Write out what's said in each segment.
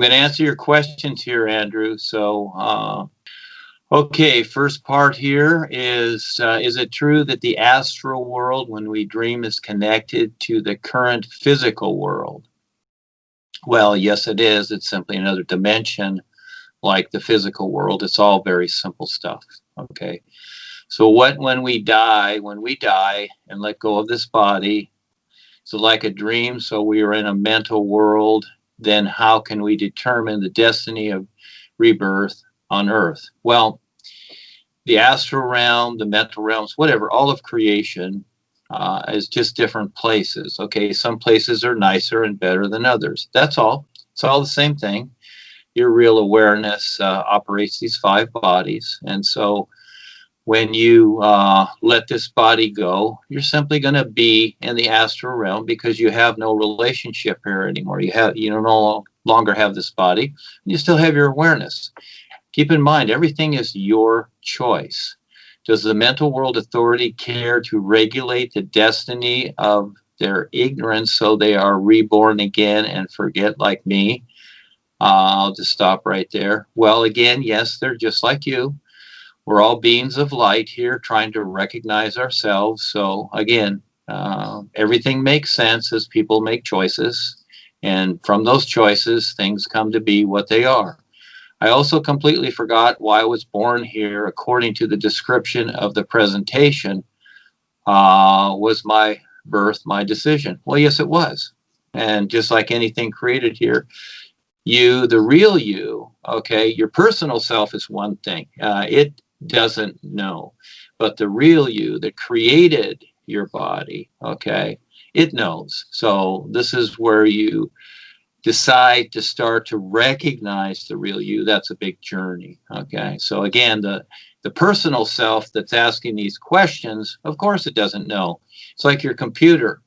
going to answer your questions here, Andrew. So, okay, first part here is it true that the astral world, when we dream, is connected to the current physical world? Well, yes, it is. It's simply another dimension like the physical world. It's all very simple stuff. Okay. So when we die and let go of this body, so like a dream, so we are in a mental world, then how can we determine the destiny of rebirth on earth? Well, the astral realm, the mental realms, whatever, all of creation is just different places. Okay, some places are nicer and better than others. That's all. It's all the same thing. Your real awareness operates these 5 bodies. And so when you let this body go, you're simply going to be in the astral realm because you have no relationship here anymore. You no longer have this body. You still have your awareness. Keep in mind, everything is your choice. Does the mental world authority care to regulate the destiny of their ignorance so they are reborn again and forget like me? I'll just stop right there. Well, again, yes, they're just like you. We're all beings of light here trying to recognize ourselves. So again, everything makes sense as people make choices. And from those choices, things come to be what they are. I also completely forgot why I was born here according to the description of the presentation. Was my birth my decision? Well, yes, it was. And just like anything created here, you, the real you, okay, your personal self is one thing. It doesn't know. But the real you that created your body, okay, it knows. So this is where you decide to start to recognize the real you. That's a big journey. Okay. So again, the personal self that's asking these questions, of course it doesn't know. It's like your computer.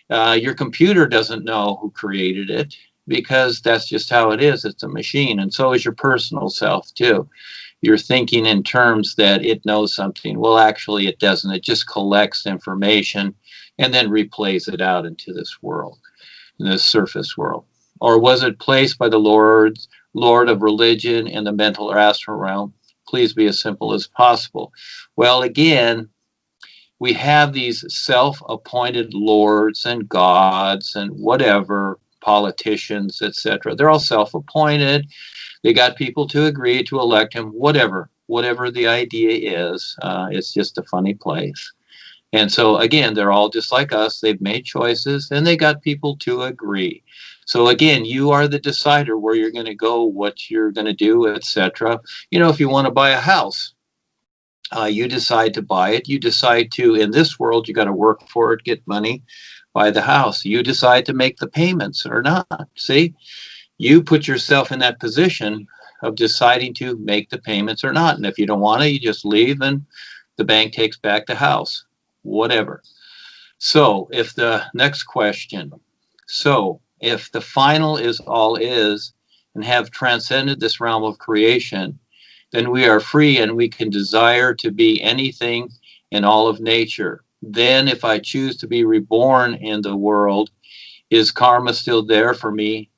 Your computer doesn't know who created it because that's just how it is. It's a machine. And so is your personal self too. You're thinking in terms that it knows something. Well, actually it doesn't. It just collects information and then replays it out into this world, in this surface world. Or was it placed by the Lord of religion in the mental or astral realm? Please be as simple as possible. Well, again, we have these self-appointed lords and gods and whatever, politicians, etc. They're all self-appointed. They got people to agree to elect him, whatever the idea is. It's just a funny place. And so, again, they're all just like us. They've made choices, and they got people to agree. So, again, you are the decider where you're going to go, what you're going to do, etc. You know, if you want to buy a house, you decide to buy it. You decide to, in this world, you got to work for it, get money, buy the house. You decide to make the payments or not. See, you put yourself in that position of deciding to make the payments or not. And if you don't want to, you just leave and the bank takes back the house. Whatever. So if the next question, so if the final is all is and have transcended this realm of creation, then we are free and we can desire to be anything in all of nature. Then if I choose to be reborn in the world, is karma still there for me?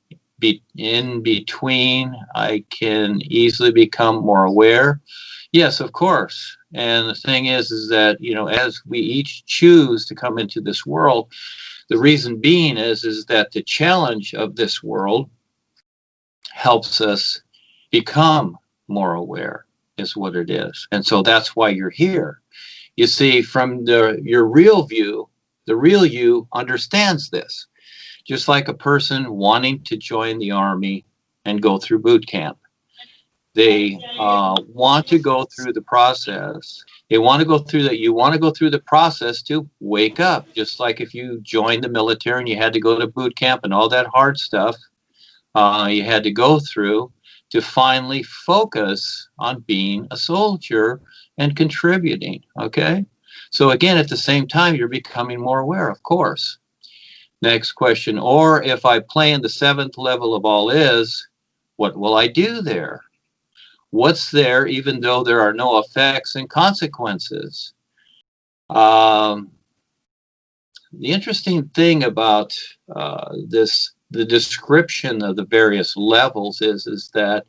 In between, I can easily become more aware. Yes, of course. And the thing is that, you know, as we each choose to come into this world, the reason being is that the challenge of this world helps us become more aware, is what it is. And so that's why you're here. You see, from your real view, the real you understands this. Just like a person wanting to join the army and go through boot camp. They want to go through the process. They want to go through that. You want to go through the process to wake up. Just like if you joined the military and you had to go to boot camp and all that hard stuff you had to go through to finally focus on being a soldier and contributing. Okay. So again, at the same time, you're becoming more aware, of course. Next question. Or if I play in the 7th level of all is, what will I do there? What's there, even though there are no effects and consequences? The interesting thing about this the description of the various levels is that,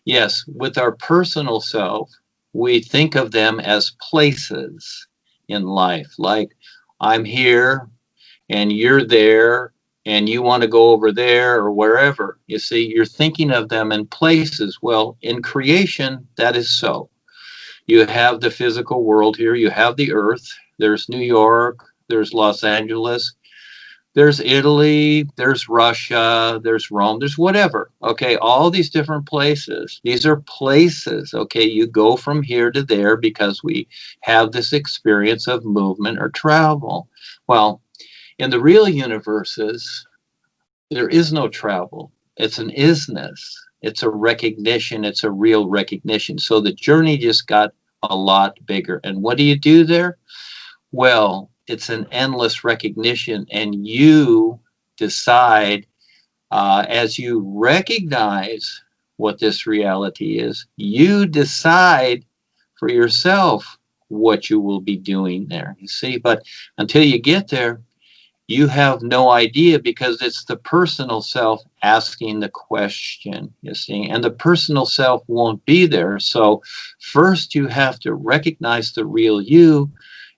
yes, with our personal self, we think of them as places in life. Like, I'm here and you're there and you want to go over there or wherever. You see, you're thinking of them in places. Well, in creation, that is so. You have the physical world here. You have the earth. There's New York. There's Los Angeles. There's Italy, there's Russia, there's Rome, there's whatever. Okay, all these different places. These are places. Okay, you go from here to there because we have this experience of movement or travel. Well, in the real universes, there is no travel. It's an isness. It's a recognition. It's a real recognition. So the journey just got a lot bigger. And what do you do there? Well, it's an endless recognition, and you decide as you recognize what this reality is, you decide for yourself what you will be doing there, you see. But until you get there, you have no idea, because it's the personal self asking the question, you see, and the personal self won't be there. So first you have to recognize the real you,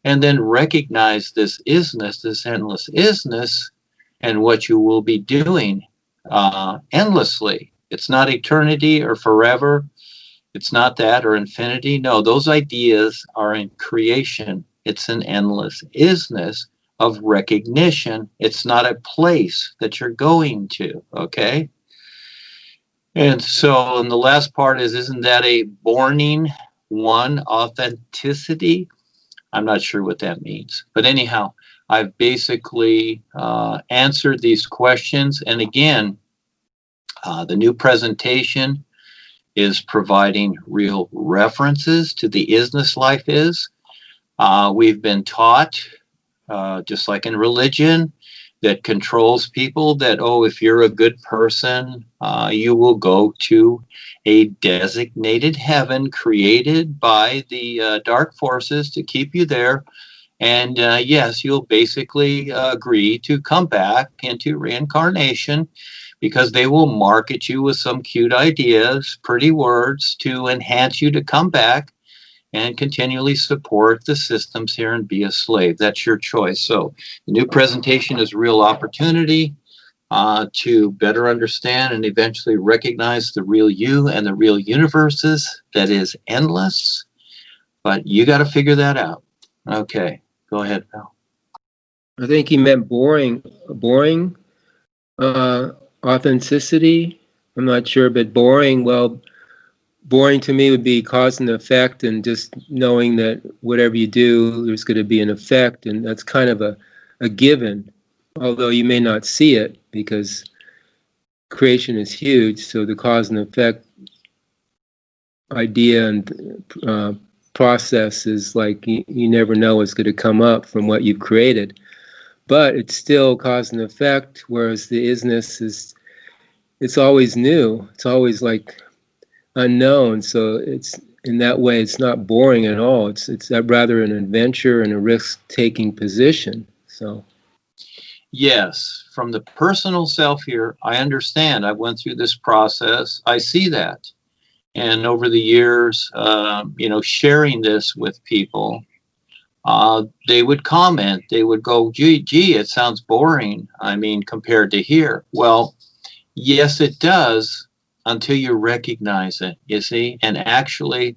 and then recognize this isness, this endless isness, and what you will be doing endlessly. It's not eternity or forever. It's not that or infinity. No, those ideas are in creation. It's an endless isness of recognition. It's not a place that you're going to, okay? And so, and the last part is, isn't that a borning one authenticity? I'm not sure what that means. But anyhow, I've basically answered these questions. And again, the new presentation is providing real references to the isness life is. We've been taught, just like in religion, that controls people, that, oh, if you're a good person, you will go to a designated heaven created by the dark forces to keep you there. And yes, you'll basically agree to come back into reincarnation, because they will market you with some cute ideas, pretty words to enhance you to come back and continually support the systems here and be a slave. That's your choice. So the new presentation is real opportunity to better understand and eventually recognize the real you and the real universes that is endless. But you got to figure that out. Okay, go ahead, Val. I think he meant boring authenticity. I'm not sure, but boring, well, boring to me would be cause and effect, and just knowing that whatever you do, there's going to be an effect, and that's kind of a given, although you may not see it, because creation is huge. So the cause and effect idea and process is like you never know what's going to come up from what you've created, but it's still cause and effect. Whereas the isness is, it's always new. It's always like unknown. So it's, in that way, it's not boring at all. It's rather an adventure and a risk-taking position. So. Yes, from the personal self here, I understand. I went through this process. I see that. And over the years, sharing this with people, they would comment. They would go, gee, it sounds boring. I mean, compared to here. Well, yes, it does, until you recognize it, you see. And actually,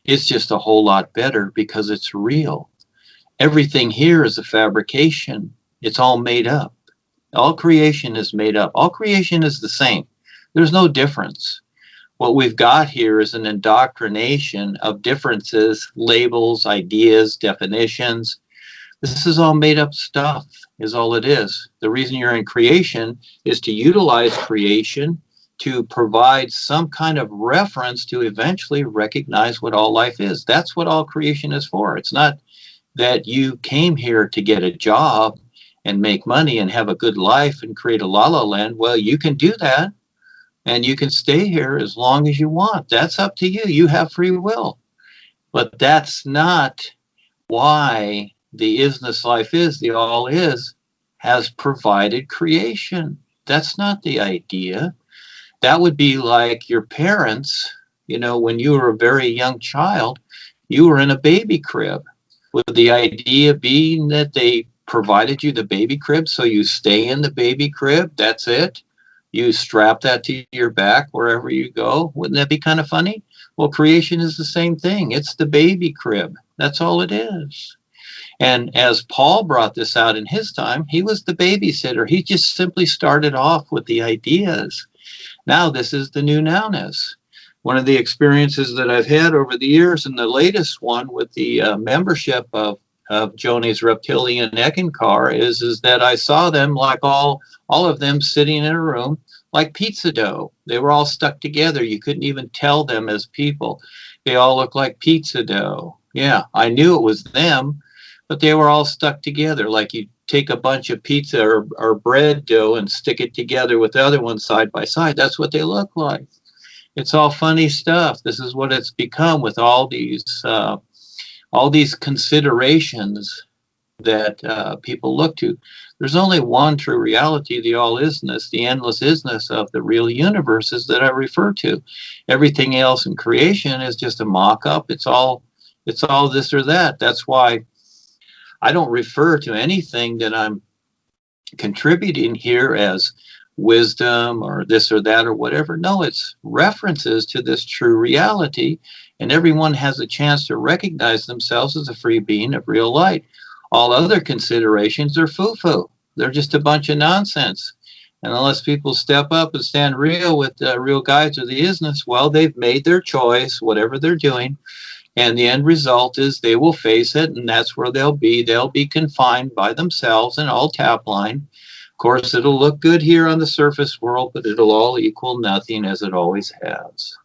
it's just a whole lot better, because it's real. Everything here is a fabrication. It's all made up. All creation is made up. All creation is the same. There's no difference. What we've got here is an indoctrination of differences, labels, ideas, definitions. This is all made up stuff, is all it is. The reason you're in creation is to utilize creation to provide some kind of reference to eventually recognize what all life is. That's what all creation is for. It's not that you came here to get a job and make money and have a good life and create a la-la land. Well, you can do that, and you can stay here as long as you want. That's up to you. You have free will. But that's not why the isness life is, the all is, has provided creation. That's not the idea. That would be like your parents, you know, when you were a very young child, you were in a baby crib. With the idea being that they provided you the baby crib, so you stay in the baby crib, that's it. You strap that to your back wherever you go. Wouldn't that be kind of funny? Well, creation is the same thing. It's the baby crib. That's all it is. And as Paul brought this out in his time, he was the babysitter. He just simply started off with the ideas. Now this is the new nowness. One of the experiences that I've had over the years, and the latest one with the membership of Joni's Reptilian Ekankar, is that I saw them like all of them sitting in a room like pizza dough. They were all stuck together. You couldn't even tell them as people. They all looked like pizza dough. Yeah, I knew it was them, but they were all stuck together. Like you take a bunch of pizza or bread dough and stick it together with the other one side by side. That's what they look like. It's all funny stuff. This is what it's become with all these considerations that people look to. There's only one true reality, the all-isness, the endless isness of the real universes that I refer to. Everything else in creation is just a mock-up. It's all this or that. That's why I don't refer to anything that I'm contributing here as wisdom or this or that or whatever. No, it's references to this true reality, and everyone has a chance to recognize themselves as a free being of real light. All other considerations are foo-foo. They're just a bunch of nonsense. And unless people step up and stand real with real guides or the isness, well, they've made their choice, whatever they're doing. And the end result is they will face it, and that's where they'll be. They'll be confined by themselves in all tap line. Of course, it'll look good here on the surface world, but it'll all equal nothing, as it always has.